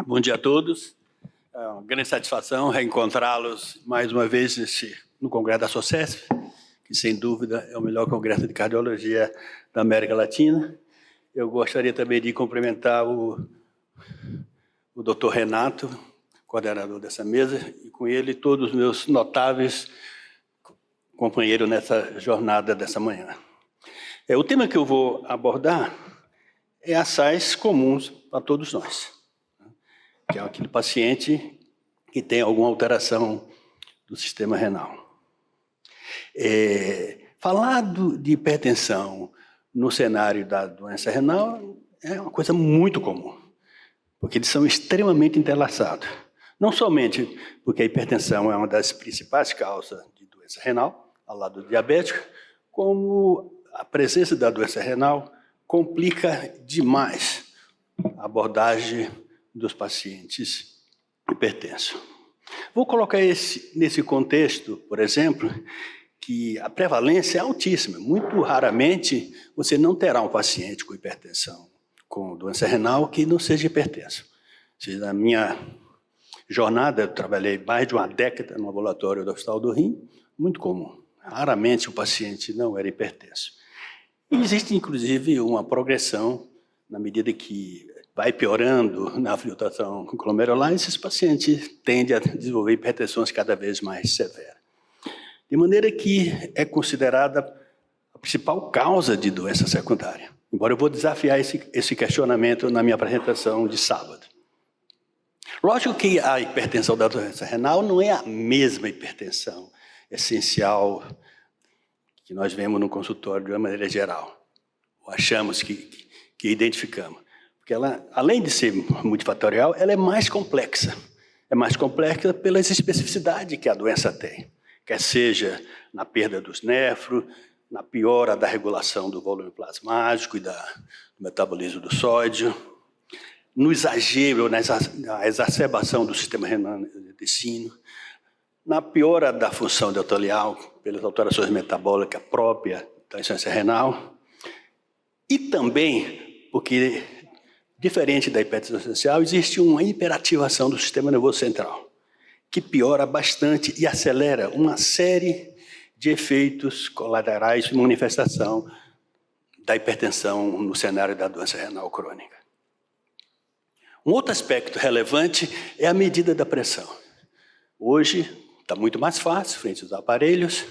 Bom dia a todos. É uma grande satisfação reencontrá-los mais uma vez no Congresso da SOCESP, que sem dúvida é o melhor congresso de cardiologia da América Latina. Eu gostaria também de cumprimentar o Dr. Renato, coordenador dessa mesa, e com ele todos os meus notáveis companheiros nessa jornada dessa manhã. O tema que eu vou abordar é as sais comuns para todos nós, que é aquele paciente que tem alguma alteração do sistema renal. Falar de hipertensão no cenário da doença renal é uma coisa muito comum, porque eles são extremamente entrelaçados. Não somente porque a hipertensão é uma das principais causas de doença renal, ao lado do diabético, como a presença da doença renal complica demais a abordagem dos pacientes hipertensos. Vou colocar nesse contexto, por exemplo, que a prevalência é altíssima. Muito raramente você não terá um paciente com hipertensão, com doença renal, que não seja hipertenso. Na minha jornada, eu trabalhei mais de uma década no laboratório do Hospital do Rim, muito comum. Raramente o paciente não era hipertenso. E existe, inclusive, uma progressão na medida que vai piorando na filtração glomerular, esses pacientes tendem a desenvolver hipertensões cada vez mais severas. De maneira que é considerada a principal causa de doença secundária. Embora eu vou desafiar esse questionamento na minha apresentação de sábado. Lógico que a hipertensão da doença renal não é a mesma hipertensão essencial que nós vemos no consultório de uma maneira geral, ou achamos que identificamos. Porque ela, além de ser multifatorial, ela é mais complexa. É mais complexa pelas especificidades que a doença tem, quer seja na perda dos néfros, na piora da regulação do volume plasmático e do metabolismo do sódio, no exagero, na exacerbação do sistema renal intestino, na piora da função endotelial, pelas alterações metabólicas próprias da insuficiência renal, e também porque, diferente da hipertensão essencial, existe uma hiperativação do sistema nervoso central, que piora bastante e acelera uma série de efeitos colaterais de manifestação da hipertensão no cenário da doença renal crônica. Um outro aspecto relevante é a medida da pressão. Hoje, está muito mais fácil, frente aos aparelhos,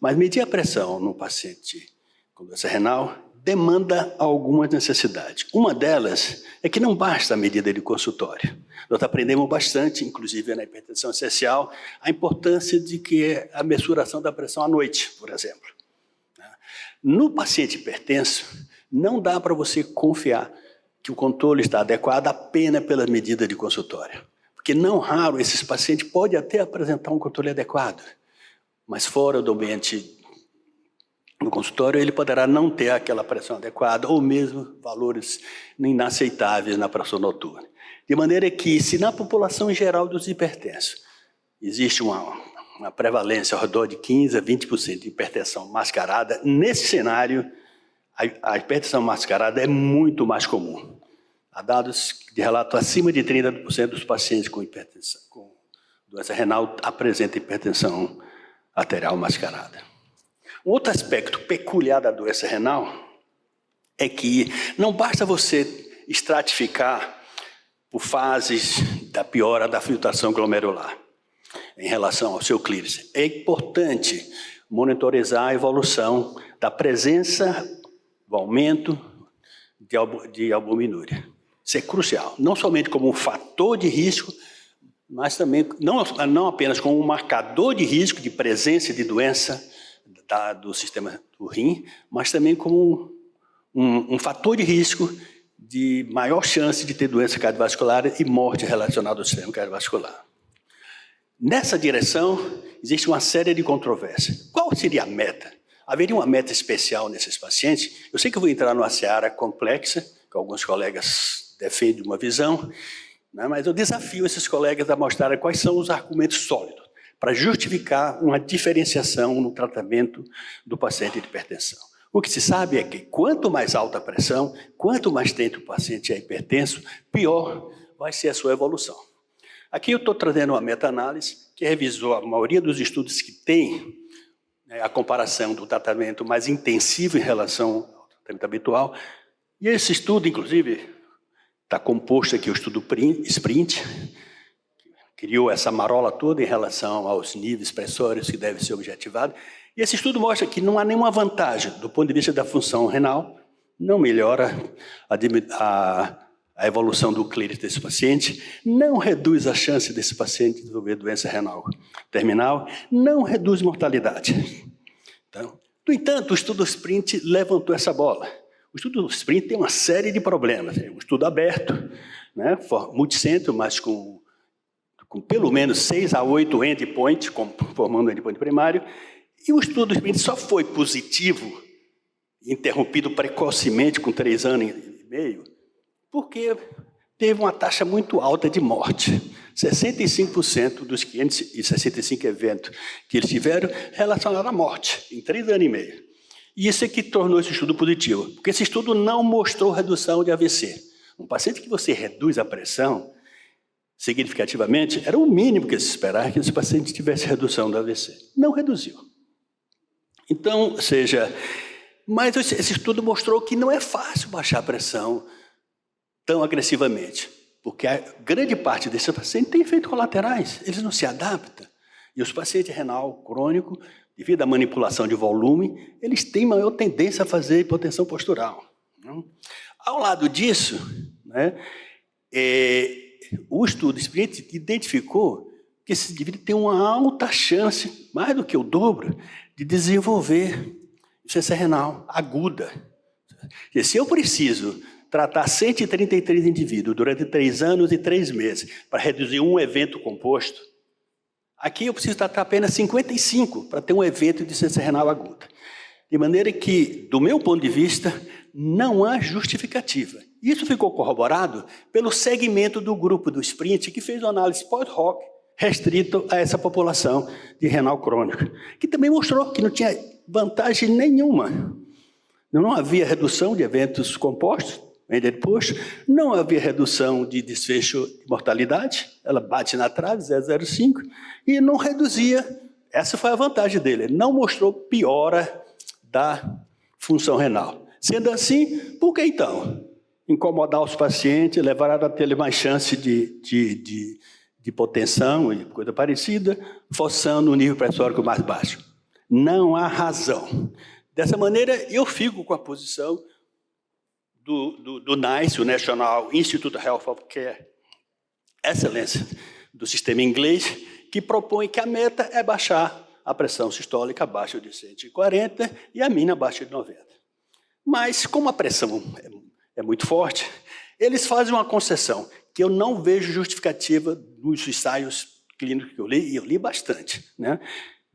mas medir a pressão no paciente com doença renal demanda algumas necessidades. Uma delas é que não basta a medida de consultório. Nós aprendemos bastante, inclusive na hipertensão essencial, a importância de que a mensuração da pressão à noite, por exemplo. No paciente hipertenso, não dá para você confiar que o controle está adequado apenas pela medida de consultório. Porque não raro esses pacientes podem até apresentar um controle adequado, mas fora do ambiente no consultório ele poderá não ter aquela pressão adequada ou mesmo valores inaceitáveis na pressão noturna. De maneira que, se na população em geral dos hipertensos existe uma prevalência ao redor de 15% a 20% de hipertensão mascarada, nesse cenário a hipertensão mascarada é muito mais comum. Há dados de relato acima de 30% dos pacientes com hipertensão, com doença renal apresentam hipertensão arterial mascarada. Um outro aspecto peculiar da doença renal é que não basta você estratificar por fases da piora da filtração glomerular em relação ao seu clíris. É importante monitorizar a evolução da presença, do aumento de albuminúria. Isso é crucial, não somente como um fator de risco, mas também, não apenas como um marcador de risco de presença de doença do sistema do rim, mas também como um fator de risco de maior chance de ter doença cardiovascular e morte relacionada ao sistema cardiovascular. Nessa direção, existe uma série de controvérsias. Qual seria a meta? Haveria uma meta especial nesses pacientes? Eu sei que eu vou entrar numa seara complexa, que alguns colegas defende uma visão, né? Mas eu desafio esses colegas a mostrarem quais são os argumentos sólidos para justificar uma diferenciação no tratamento do paciente de hipertensão. O que se sabe é que quanto mais alta a pressão, quanto mais tempo o paciente é hipertenso, pior vai ser a sua evolução. Aqui eu estou trazendo uma meta-análise que revisou a maioria dos estudos que tem, né, a comparação do tratamento mais intensivo em relação ao tratamento habitual. E esse estudo, inclusive, está composto aqui o estudo SPRINT, criou essa marola toda em relação aos níveis pressóricos que devem ser objetivados. E esse estudo mostra que não há nenhuma vantagem do ponto de vista da função renal, não melhora a evolução do clírico desse paciente, não reduz a chance desse paciente desenvolver doença renal terminal, não reduz mortalidade. Então, no entanto, o estudo SPRINT levantou essa bola. O estudo SPRINT tem uma série de problemas. É um estudo aberto, né, multicentro, mas com pelo menos 6 a 8 endpoints, formando um endpoint primário, e o estudo SPRINT só foi positivo, interrompido precocemente com 3 anos e meio, porque teve uma taxa muito alta de morte. 65% dos 565 eventos que eles tiveram relacionaram à morte, em 3 anos e meio. E isso é que tornou esse estudo positivo, porque esse estudo não mostrou redução de AVC. Um paciente que você reduz a pressão significativamente, era o mínimo que se esperava que esse paciente tivesse redução do AVC. Não reduziu. Então, ou seja, mas esse estudo mostrou que não é fácil baixar a pressão tão agressivamente, porque a grande parte desses pacientes tem efeitos colaterais, eles não se adaptam. E os pacientes renal crônico, devido à manipulação de volume, eles têm maior tendência a fazer hipotensão postural. Ao lado disso, né, o estudo SPRINT identificou que esse indivíduo tem uma alta chance, mais do que o dobro, de desenvolver insuficiência renal aguda. E se eu preciso tratar 133 indivíduos durante 3 anos e 3 meses para reduzir um evento composto, aqui eu preciso tratar apenas 55 para ter um evento de insuficiência renal aguda. De maneira que, do meu ponto de vista, não há justificativa. Isso ficou corroborado pelo segmento do grupo do SPRINT, que fez uma análise pós-hoc restrito a essa população de renal crônica, que também mostrou que não tinha vantagem nenhuma. Não havia redução de eventos compostos, depois, não havia redução de desfecho de mortalidade, ela bate na trave, 0,05, e não reduzia, essa foi a vantagem dele, ele não mostrou piora da função renal. Sendo assim, por que então incomodar os pacientes, levar a ter mais chance de hipotensão e coisa parecida, forçando o nível pressórico mais baixo? Não há razão. Dessa maneira, eu fico com a posição do NICE, o National Institute of Health Care Excellence, do sistema inglês, que propõe que a meta é baixar a pressão sistólica abaixo de 140 e a mina abaixo de 90. Mas, como a pressão é muito forte, eles fazem uma concessão, que eu não vejo justificativa nos ensaios clínicos que eu li, e eu li bastante, né?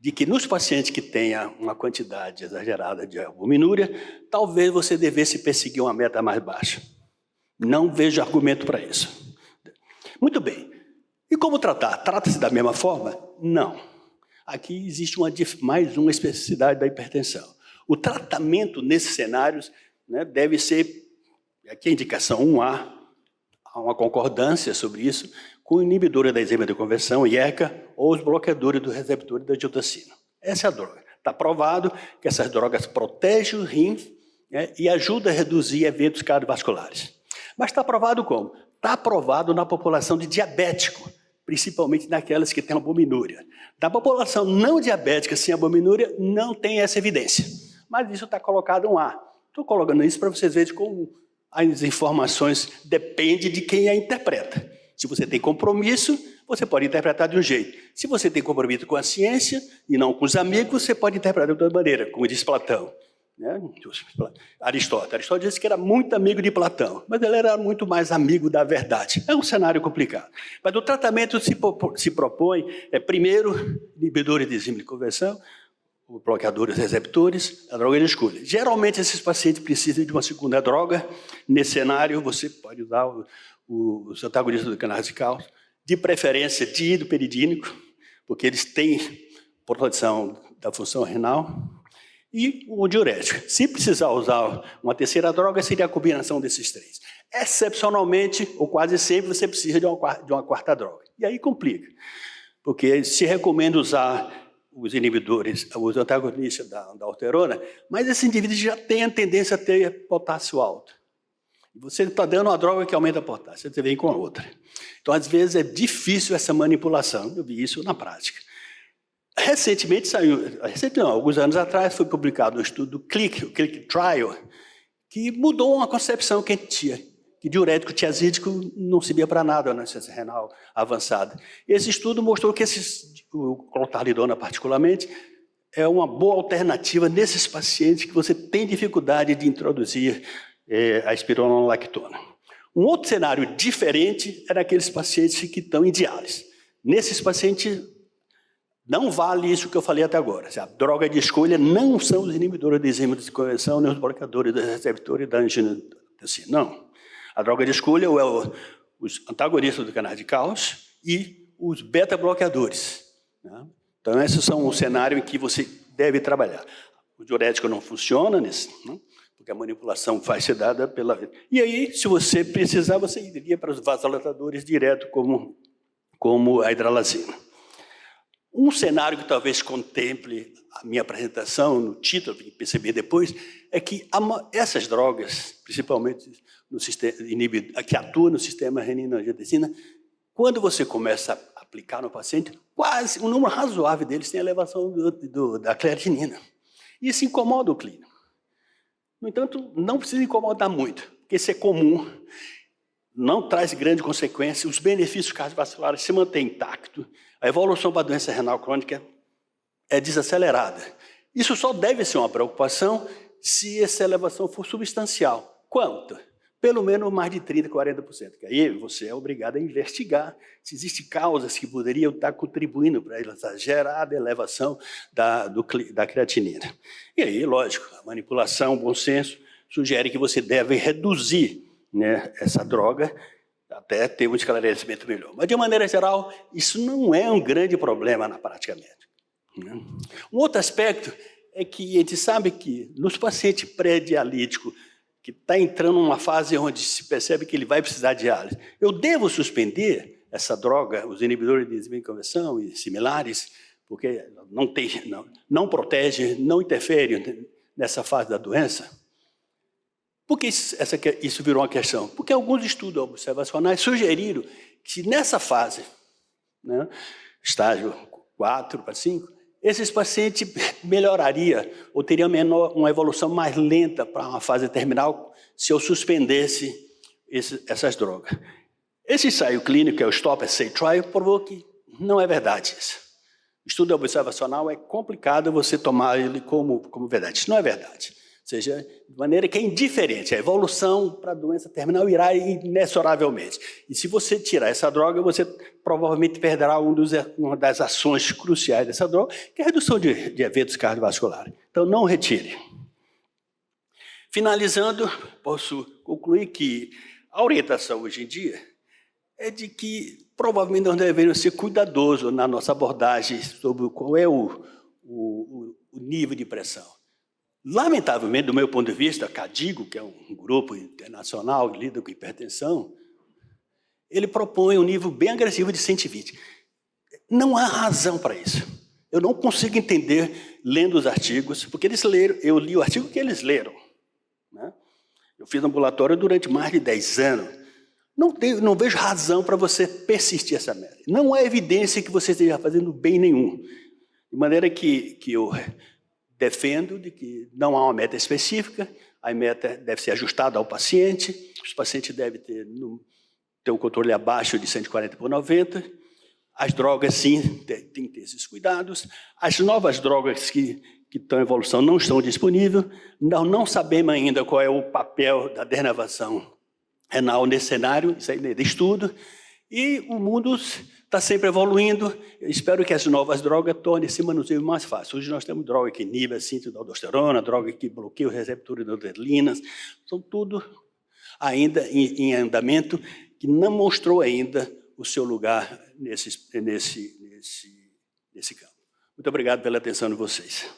De que nos pacientes que tenham uma quantidade exagerada de albuminúria, talvez você devesse perseguir uma meta mais baixa. Não vejo argumento para isso. Muito bem. E como tratar? Trata-se da mesma forma? Não. Aqui existe mais uma especificidade da hipertensão. O tratamento nesses cenários, né, deve ser, aqui a indicação 1A, há uma concordância sobre isso, com inibidora da enzima de conversão, IECA, ou os bloqueadores do receptor da angiotensina. Essa é a droga. Está provado que essas drogas protegem os rins, né, e ajudam a reduzir eventos cardiovasculares. Mas está provado como? Está provado na população de diabético, principalmente naquelas que têm albuminúria. Da população não diabética sem albuminúria, não tem essa evidência. Mas isso está colocado um A. Estou colocando isso para vocês verem como as informações dependem de quem a interpreta. Se você tem compromisso, você pode interpretar de um jeito. Se você tem compromisso com a ciência e não com os amigos, você pode interpretar de outra maneira, como diz Platão. Né? Aristóteles disse que era muito amigo de Platão, mas ele era muito mais amigo da verdade. É um cenário complicado. Mas o tratamento se propõe, primeiro, inibidores de enzima de conversão, bloqueadores receptores, a droga de escolha. Geralmente, esses pacientes precisam de uma segunda droga. Nesse cenário, você pode usar os antagonistas do canal cálcio, de preferência diidoperidínico, porque eles têm proteção da função renal, e o diurético. Se precisar usar uma terceira droga, seria a combinação desses 3. Excepcionalmente, ou quase sempre, você precisa de uma quarta droga. E aí complica, porque se recomenda usar os inibidores, os antagonistas da alterona, mas esses indivíduos já têm a tendência a ter potássio alto. Você está dando uma droga que aumenta a potássio, você vem com a outra. Então, às vezes, é difícil essa manipulação. Eu vi isso na prática. Recentemente alguns anos atrás, foi publicado um estudo do CLIC, o CLIC Trial, que mudou uma concepção que a gente tinha, que diurético tiazídico não servia para nada na insuficiência renal avançada. Esse estudo mostrou que o clotaridoona, particularmente, é uma boa alternativa nesses pacientes que você tem dificuldade de introduzir a espironolactona. Um outro cenário diferente é naqueles pacientes que estão em diálise. Nesses pacientes, não vale isso que eu falei até agora. A droga de escolha não são os inibidores de enzima de conversão, nem os bloqueadores dos receptores da angiotensina. Não. A droga de escolha é os antagonistas do canal de Cauchy e os beta-bloqueadores. Né? Então, esses são o cenário em que você deve trabalhar. O diurético não funciona nesse, né? Porque a manipulação vai ser dada pela... E aí, se você precisar, você iria para os vasodilatadores direto, como a hidralazina. Um cenário que talvez contemple a minha apresentação, no título, que perceber depois, é que essas drogas, principalmente no sistema que atuam no sistema renina-angiotensina, quando você começa a aplicar no paciente, quase um número razoável deles tem elevação da creatinina. Isso incomoda o clínico. No entanto, não precisa incomodar muito, porque isso é comum, não traz grande consequência, os benefícios cardiovasculares se mantêm intactos, a evolução para a doença renal crônica é desacelerada. Isso só deve ser uma preocupação se essa elevação for substancial. Quanto? Pelo menos mais de 30%, 40%. Que aí você é obrigado a investigar se existem causas que poderiam estar contribuindo para essa gerada elevação da creatinina. E aí, lógico, a manipulação, o bom senso, sugere que você deve reduzir, né, essa droga até ter um esclarecimento melhor. Mas, de maneira geral, isso não é um grande problema na prática médica. Né? Um outro aspecto é que a gente sabe que nos pacientes pré-dialíticos, que está entrando numa fase onde se percebe que ele vai precisar de diálise, eu devo suspender essa droga, os inibidores de enzima de conversão e similares, porque não protege, não interfere nessa fase da doença? Por que isso virou uma questão? Porque alguns estudos observacionais sugeriram que nessa fase, né, estágio 4 para 5, esses pacientes melhorariam ou teriam uma evolução mais lenta para uma fase terminal se eu suspendesse essas drogas. Esse ensaio clínico, que é o Stop Essay Trial, provou que não é verdade isso. O estudo observacional é complicado você tomar ele como verdade. Isso não é verdade. Ou seja, de maneira que é indiferente. A evolução para a doença terminal irá inexoravelmente. E se você tirar essa droga, você provavelmente perderá uma das ações cruciais dessa droga, que é a redução de eventos cardiovasculares. Então, não retire. Finalizando, posso concluir que a orientação hoje em dia é de que provavelmente nós devemos ser cuidadosos na nossa abordagem sobre qual é o nível de pressão. Lamentavelmente, do meu ponto de vista, a CADIGO, que é um grupo internacional que lida com hipertensão, ele propõe um nível bem agressivo de 120. Não há razão para isso. Eu não consigo entender lendo os artigos, porque eles leram, eu li o artigo que eles leram. Né? Eu fiz ambulatório durante mais de 10 anos. Não vejo razão para você persistir essa meta. Não há evidência que você esteja fazendo bem nenhum. De maneira que eu defendo de que não há uma meta específica, a meta deve ser ajustada ao paciente, os pacientes devem ter um controle abaixo de 140/90, as drogas, sim, tem que ter esses cuidados, as novas drogas que estão em evolução não estão disponíveis, nós não sabemos ainda qual é o papel da denervação renal nesse cenário, isso aí é de estudo, e o mundo está sempre evoluindo. Eu espero que as novas drogas tornem esse manuseio mais fácil. Hoje nós temos droga que inibe a síntese da aldosterona, droga que bloqueia os receptores de adrenalinas, são tudo ainda em andamento, que não mostrou ainda o seu lugar nesse campo. Muito obrigado pela atenção de vocês.